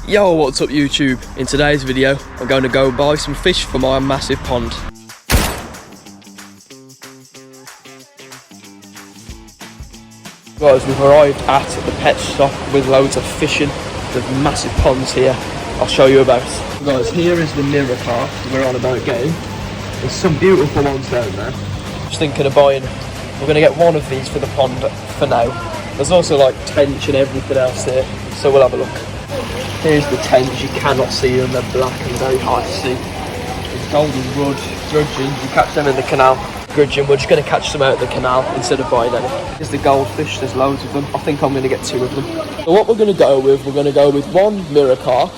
Yo, what's up YouTube? In today's video, I'm going to go buy some fish for my massive pond. Guys, we've arrived at the pet shop with loads of fishing. There's massive ponds here. I'll show you about. Guys, here is the mirror carp we're on about getting. There's some beautiful ones down there. Just thinking of buying. We're going to get one of these for the pond for now. There's also like tench and everything else here, so we'll have a look. Here's the tench, you cannot see them, they're black and very hard to see. There's golden rudd, gudgeon, you catch them in the canal. Gudgeon, we're just going to catch some out of the canal instead of buying any. Here's the goldfish, there's loads of them. I think I'm going to get 2 of them. So what we're going to go with one mirror carp.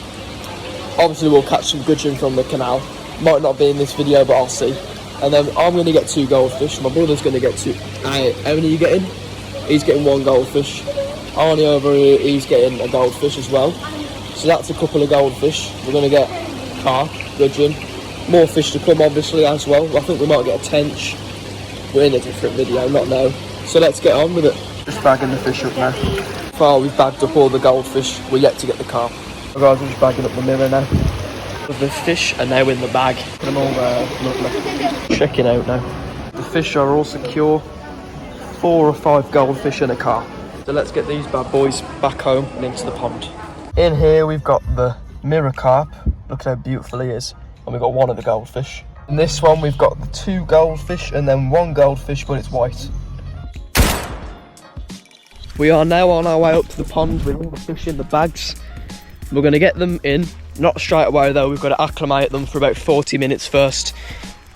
Obviously we'll catch some gudgeon from the canal. Might not be in this video, but I'll see. And then I'm going to get 2 goldfish, my brother's going to get 2. How many are you getting? He's getting 1 goldfish. Arnie over here, he's getting a goldfish as well. So that's a couple of goldfish. We're going to get carp, gudgeon, more fish to come obviously as well. I think we might get a tench. We're in a different video, not now. So let's get on with it. Just bagging the fish up now. Far we've bagged up all the goldfish. We're yet to get the carp. So guys, I'm just bagging up the mirror now. The fish are now in the bag. Put them all there, lovely. Checking out now. The fish are all secure. 4 or 5 goldfish and a carp. So let's get these bad boys back home and into the pond. In here we've got the mirror carp. Look how beautiful he is. And we've got 1 of the goldfish. In this one we've got the 2 goldfish and then 1 goldfish, but it's white. We are now on our way up to the pond with all the fish in the bags. We're going to get them in, not straight away though. We've got to acclimate them for about 40 minutes first.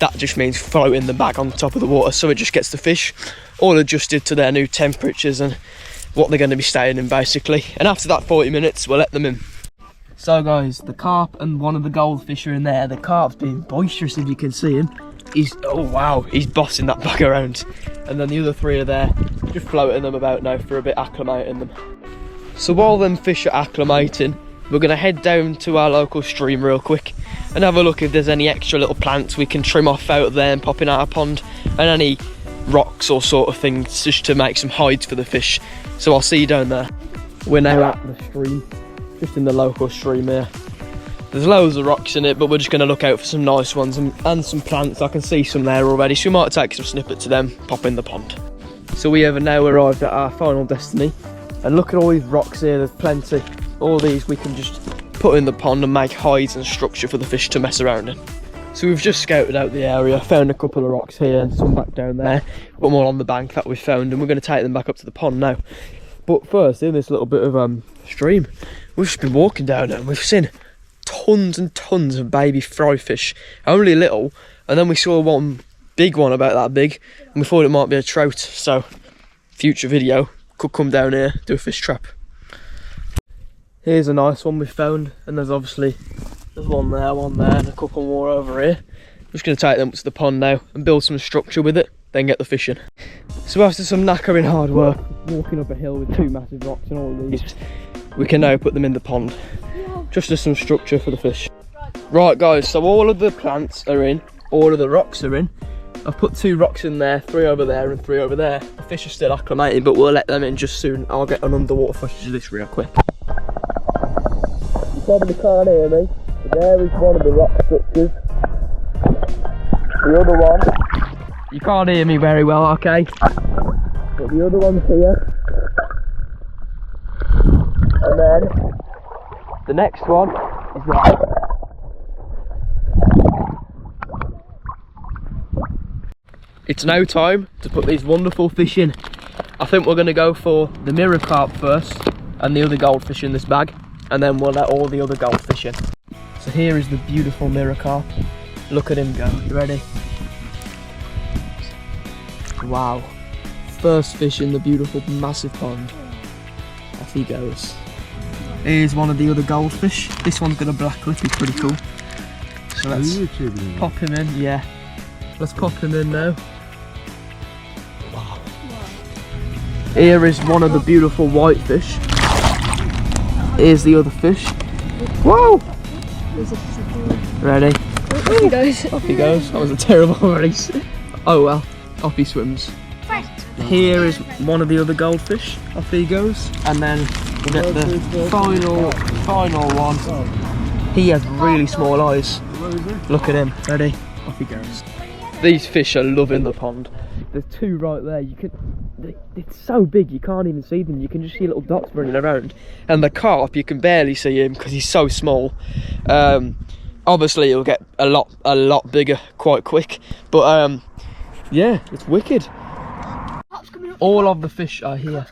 That just means floating the bag on top of the water, so it just gets the fish all adjusted to their new temperatures and what they're going to be staying in basically. And after that 40 minutes we'll let them in. So guys, the carp and 1 of the goldfish are in there. The carp's being boisterous, if you can see him. Oh wow, he's bossing that bag around. And then the other 3 are there, just floating them about now for a bit, acclimating them. So while them fish are acclimating, we're going to head down to our local stream real quick and have a look if there's any extra little plants we can trim off out of there and pop in our pond, and any rocks or sort of things just to make some hides for the fish. So I'll see you down there. We're now at the stream, just in the local stream here. There's loads of rocks in it, but we're just going to look out for some nice ones and some plants. I can see some there already, so we might take some snippets of them, pop in the pond. So we have now arrived at our final destiny, and look at all these rocks here, there's plenty. All these we can just put in the pond and make hides and structure for the fish to mess around in. So we've just scouted out the area, found a couple of rocks here and some back down there, but more on the bank that we found, and we're going to take them back up to the pond now. But first, in this little bit of stream, we've just been walking down it and we've seen tons and tons of baby fry fish, only little, and then we saw one big one about that big and we thought it might be a trout. So future video, could come down here, do a fish trap. Here's a nice one we found, and there's one there, and a couple more over here. I'm just going to take them up to the pond now and build some structure with it, then get the fish in. So after some knackering hard work, walking up a hill with 2 massive rocks and all these, we can now put them in the pond, just as some structure for the fish. Right guys, so all of the plants are in, all of the rocks are in. I've put 2 rocks in there, 3 over there and 3 over there. The fish are still acclimating, but we'll let them in just soon. I'll get an underwater footage of this real quick. You probably can't hear me, but there is one of the rock structures. The other one, you can't hear me very well, okay? But the other one's here. And then the next one is right. It's now time to put these wonderful fish in. I think we're going to go for the mirror carp first and the other goldfish in this bag, and then we'll let all the other goldfish in. So here is the beautiful mirror carp. Look at him go. You ready? Wow. First fish in the beautiful massive pond. Off he goes. Here's one of the other goldfish. This one's got a black lip, he's pretty cool. So let's pop him in, yeah. Let's pop him in now. Wow. Here is one of the beautiful white fish. Here's the other fish. Whoa! Ready? Off he goes. Off he goes. That was a terrible race. Oh well, off he swims. Here is one of the other goldfish. Off he goes. And then We'll get the final one. He has really small eyes. Look at him. Ready? Off he goes. These fish are loving the pond. There's two right there. It's so big you can't even see them. You can just see little dots running around. And the carp, you can barely see him because he's so small. Obviously he'll get a lot bigger quite quick. But yeah, it's wicked. All of the fish are here.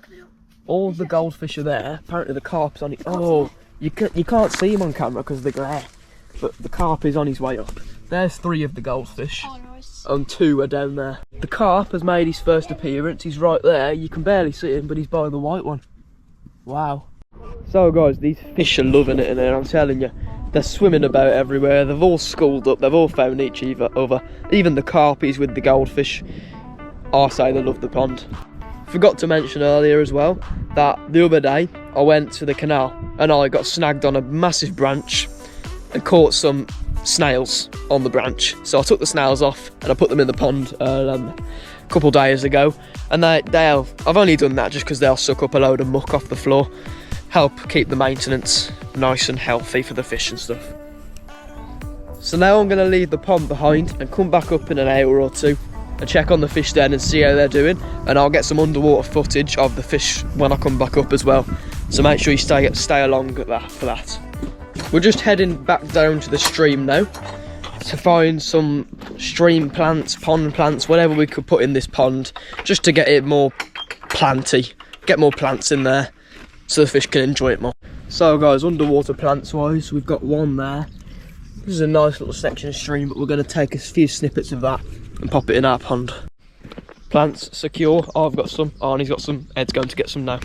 All the goldfish are there. Apparently the carp's on it. Oh, you can't see him on camera because of the glare. But the carp is on his way up. There's 3 of the goldfish. Oh, nice. And 2 are down there. The carp has made his first appearance. He's right there. You can barely see him, but he's by the white one. Wow. So guys, these fish are loving it in here, I'm telling you. They're swimming about everywhere. They've all schooled up. They've all found each other. Even the carpies with the goldfish. I say they love the pond. Forgot to mention earlier as well that the other day I went to the canal and I got snagged on a massive branch and caught some snails on the branch. So I took the snails off and I put them in the pond a couple days ago, and I've only done that just because they'll suck up a load of muck off the floor, help keep the maintenance nice and healthy for the fish and stuff. So now I'm going to leave the pond behind and come back up in an hour or 2 and check on the fish then and see how they're doing, and I'll get some underwater footage of the fish when I come back up as well. So make sure you stay along for that. We're just heading back down to the stream now to find some stream plants, pond plants, whatever we could put in this pond, just to get it more planty, get more plants in there so the fish can enjoy it more. So guys, underwater plants wise, we've got one there. This is a nice little section of stream, but we're going to take a few snippets of that and pop it in our pond. Plants secure. I've got some, Arnie's got some, Ed's going to get some now.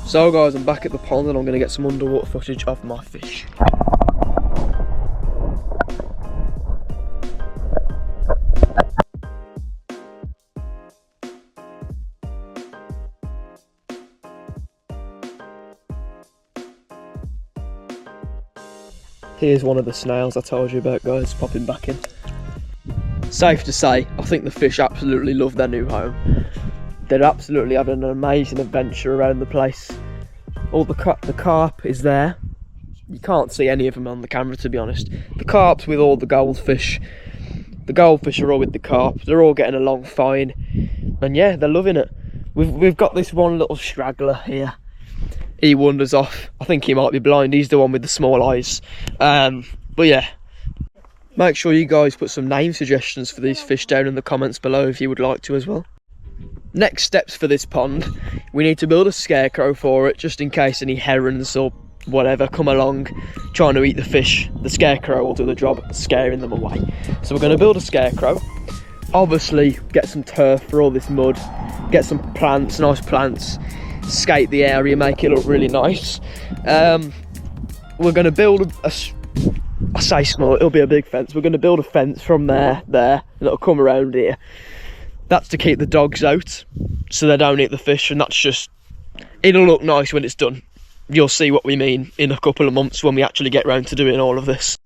So guys, I'm back at the pond and I'm going to get some underwater footage of my fish. Here's one of the snails I told you about, guys, popping back in. Safe to say, I think the fish absolutely love their new home. They're absolutely having an amazing adventure around the place. All the carp is there. You can't see any of them on the camera, to be honest. The carp's with all the goldfish. The goldfish are all with the carp. They're all getting along fine. And yeah, they're loving it. We've got this one little straggler here. He wanders off. I think he might be blind. He's the one with the small eyes. But yeah. Make sure you guys put some name suggestions for these fish down in the comments below if you would like to as well. Next steps for this pond, we need to build a scarecrow for it, just in case any herons or whatever come along trying to eat the fish. The scarecrow will do the job of scaring them away. So we're going to build a scarecrow. Obviously get some turf for all this mud, get some plants, nice plants, skate the area, make it look really nice. We're going to build I say small, it'll be a big fence. We're going to build a fence from there, and it'll come around here. That's to keep the dogs out, so they don't eat the fish, and that's just, it'll look nice when it's done. You'll see what we mean in a couple of months when we actually get round to doing all of this.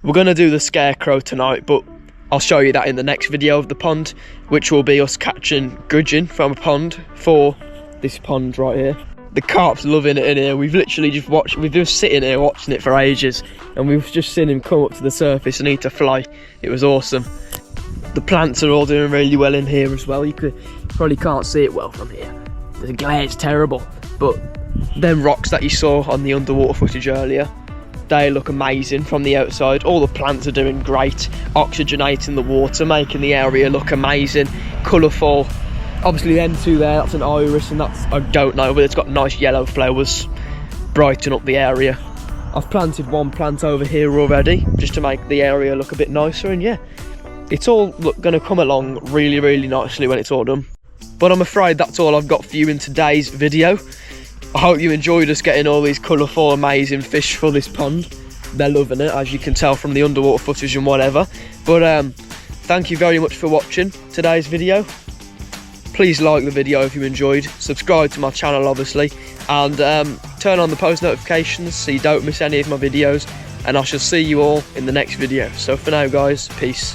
We're going to do the scarecrow tonight, but I'll show you that in the next video of the pond, which will be us catching gudgeon from a pond for this pond right here. The carp's loving it in here. We've literally just watched, we've been sitting here watching it for ages, and we've just seen him come up to the surface and eat a fly. It was awesome. The plants are all doing really well in here as well. You probably can't see it well from here. The glare's terrible, but them rocks that you saw on the underwater footage earlier, they look amazing from the outside. All the plants are doing great, oxygenating the water, making the area look amazing, colourful. Obviously them two there, that's an iris, and that's, I don't know, but it's got nice yellow flowers, brighten up the area. I've planted one plant over here already, just to make the area look a bit nicer, and yeah, it's all going to come along really, really nicely when it's all done. But I'm afraid that's all I've got for you in today's video. I hope you enjoyed us getting all these colourful, amazing fish for this pond. They're loving it, as you can tell from the underwater footage and whatever. But thank you very much for watching today's video. Please like the video if you enjoyed, subscribe to my channel obviously, and turn on the post notifications so you don't miss any of my videos, and I shall see you all in the next video. So for now guys, peace.